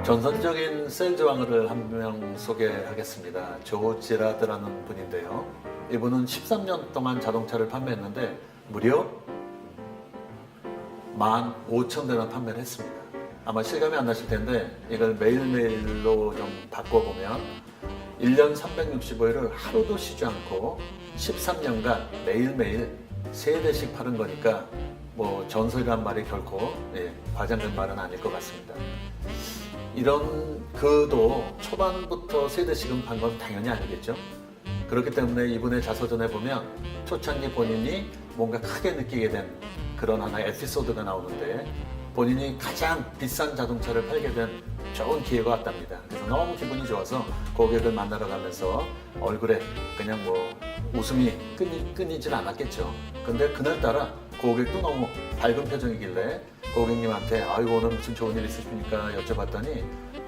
전설적인 세일즈 왕을 한 명 소개하겠습니다. 조 지라드라는 분인데요. 이분은 13년 동안 자동차를 판매했는데 무려 15,000대나 판매를 했습니다. 아마 실감이 안 나실 텐데 이걸 매일매일로 좀 바꿔보면 1년 365일을 하루도 쉬지 않고 13년간 매일매일 3대씩 파는 거니까 뭐 전설이란 말이 결코 과장된 말은 아닐 것 같습니다. 이런 그도 초반부터 3대씩은 판 건 당연히 아니겠죠. 그렇기 때문에 이분의 자서전에 보면 초창기 본인이 뭔가 크게 느끼게 된 그런 하나의 에피소드가 나오는데 본인이 가장 비싼 자동차를 팔게 된 좋은 기회가 왔답니다. 그래서 너무 기분이 좋아서 고객을 만나러 가면서 얼굴에 그냥 뭐 웃음이 끊이질 않았겠죠. 근데 그날따라 고객도 너무 밝은 표정이길래 고객님한테 아이고 오늘 무슨 좋은 일 있으십니까 여쭤봤더니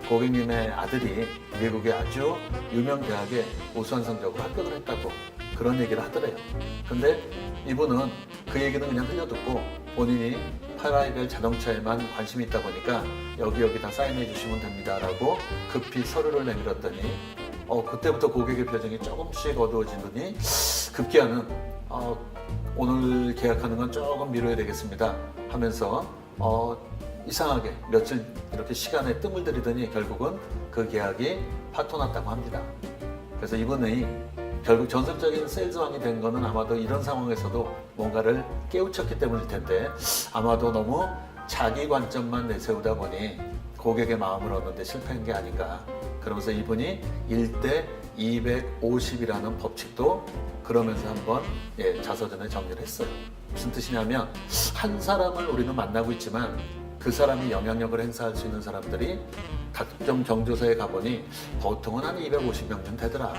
고객님의 아들이 미국의 아주 유명 대학에 우수한 성적으로 합격을 했다고 그런 얘기를 하더래요. 근데 이분은 그 얘기는 그냥 흘려듣고 본인이 팔아야 될 자동차에만 관심이 있다 보니까 여기 다 사인해 주시면 됩니다 라고 급히 서류를 내밀었더니 그때부터 고객의 표정이 조금씩 어두워지더니 급기야는 오늘 계약하는 건 조금 미뤄야 되겠습니다 하면서 이상하게 며칠 이렇게 시간에 뜸을 들이더니 결국은 그 계약이 파토났다고 합니다. 그래서 이분이 결국 전설적인 세일즈왕이 된 거는 아마도 이런 상황에서도 뭔가를 깨우쳤기 때문일 텐데 아마도 너무 자기 관점만 내세우다 보니 고객의 마음을 얻는 데 실패한 게 아닌가. 그러면서 이분이 1대 250이라는 법칙도 그러면서 한번 자서전에 정리를 했어요. 무슨 뜻이냐면 한 사람을 우리는 만나고 있지만 그 사람이 영향력을 행사할 수 있는 사람들이 각종 경조사에 가보니 보통은 한 250명쯤 되더라.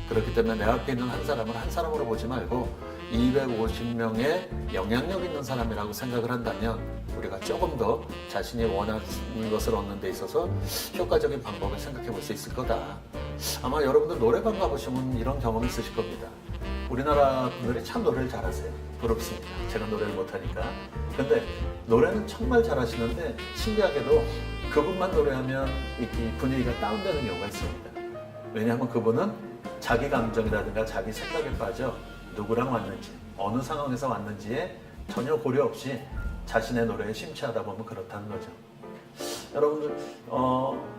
그렇기 때문에 내 앞에 있는 한 사람을 한 사람으로 보지 말고 250명의 영향력 있는 사람이라고 생각을 한다면 우리가 조금 더 자신이 원하는 것을 얻는 데 있어서 효과적인 방법을 생각해 볼 수 있을 거다. 아마 여러분들 노래방 가보시면 이런 경험이 있으실 겁니다. 우리나라 분들이 참 노래를 잘하세요. 부럽습니다. 제가 노래를 못하니까. 근데 노래는 정말 잘하시는데 신기하게도 그분만 노래하면 이 분위기가 다운되는 경우가 있습니다. 왜냐하면 그분은 자기 감정이라든가 자기 생각에 빠져 누구랑 왔는지 어느 상황에서 왔는지에 전혀 고려 없이 자신의 노래에 심취하다 보면 그렇다는 거죠. 여러분들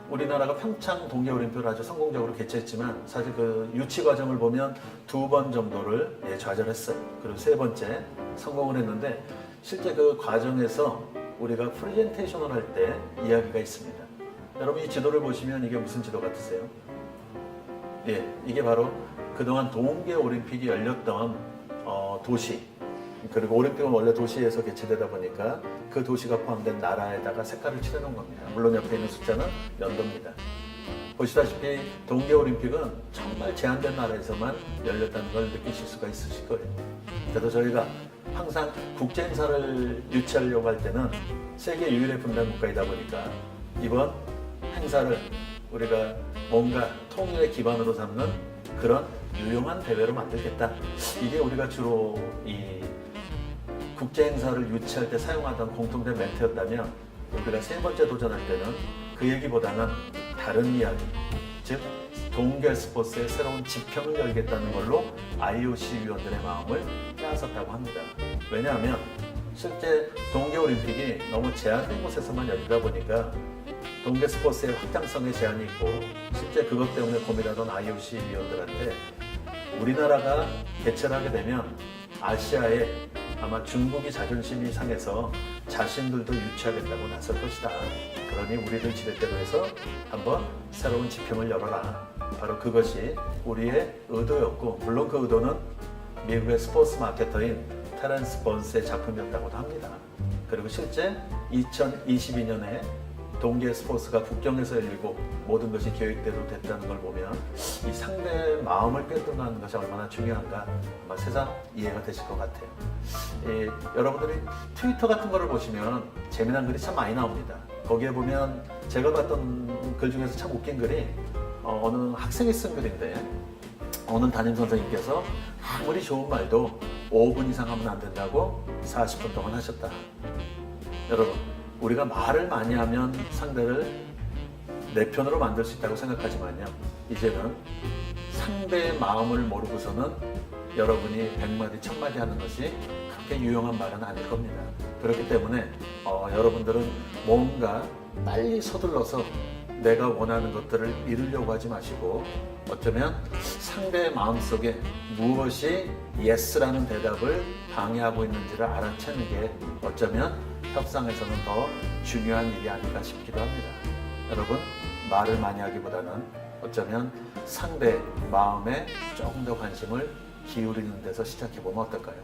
우리나라가 평창 동계올림픽을 아주 성공적으로 개최했지만 사실 그 유치 과정을 보면 2번 정도를 좌절했어요. 그리고 3번째 성공을 했는데 실제 그 과정에서 우리가 프레젠테이션을 할 때 이야기가 있습니다. 여러분 이 지도를 보시면 이게 무슨 지도 같으세요? 이게 바로 그동안 동계올림픽이 열렸던 도시, 그리고 올림픽은 원래 도시에서 개최되다 보니까 그 도시가 포함된 나라에다가 색깔을 칠해놓은 겁니다. 물론 옆에 있는 숫자는 연도입니다. 보시다시피 동계올림픽은 정말 제한된 나라에서만 열렸다는 걸 느끼실 수가 있으실 거예요. 그래서 저희가 항상 국제 행사를 유치하려고 할 때는 세계 유일의 분단 국가이다 보니까 이번 행사를 우리가 뭔가 통일의 기반으로 삼는 그런 유용한 대회로 만들겠다. 이게 우리가 주로 이 국제 행사를 유치할 때 사용하던 공통된 멘트였다면 우리가 3번째 도전할 때는 그 얘기보다는 다른 이야기, 즉 동계 스포츠의 새로운 지평을 열겠다는 걸로 IOC 위원들의 마음을 빼앗았다고 합니다. 왜냐하면 실제 동계올림픽이 너무 제한된 곳에서만 열리다 보니까 동계 스포츠의 확장성에 제한이 있고 실제 그것 때문에 고민하던 IOC 위원들한테 우리나라가 개최를 하게 되면 아시아에 아마 중국이 자존심이 상해서 자신들도 유치하겠다고 나설 것이다. 그러니 우리를 지렛대로 해서 한번 새로운 지평을 열어라. 바로 그것이 우리의 의도였고 물론 그 의도는 미국의 스포츠 마케터인 테런스 번스의 작품이었다고도 합니다. 그리고 실제 2022년에 동계 스포츠가 국경에서 열리고 모든 것이 계획대로 됐다는 걸 보면 이 상대의 마음을 꿰뚫는 것이 얼마나 중요한가 아마 세상 이해가 되실 것 같아요. 여러분들이 트위터 같은 거를 보시면 재미난 글이 참 많이 나옵니다. 거기에 보면 제가 봤던 글 중에서 참 웃긴 글이 어느 학생이 쓴 글인데 어느 담임 선생님께서 아무리 좋은 말도 5분 이상 하면 안 된다고 40분 동안 하셨다. 여러분 우리가 말을 많이 하면 상대를 내 편으로 만들 수 있다고 생각하지만요. 이제는 상대의 마음을 모르고서는 여러분이 100마디, 1000마디 하는 것이 그렇게 유용한 말은 아닐 겁니다. 그렇기 때문에 여러분들은 뭔가 빨리 서둘러서 내가 원하는 것들을 이루려고 하지 마시고 어쩌면 상대의 마음속에 무엇이 예스라는 대답을 방해하고 있는지를 알아채는 게 어쩌면 협상에서는 더 중요한 일이 아닐까 싶기도 합니다. 여러분, 말을 많이 하기보다는 어쩌면 상대 마음에 조금 더 관심을 기울이는 데서 시작해 보면 어떨까요?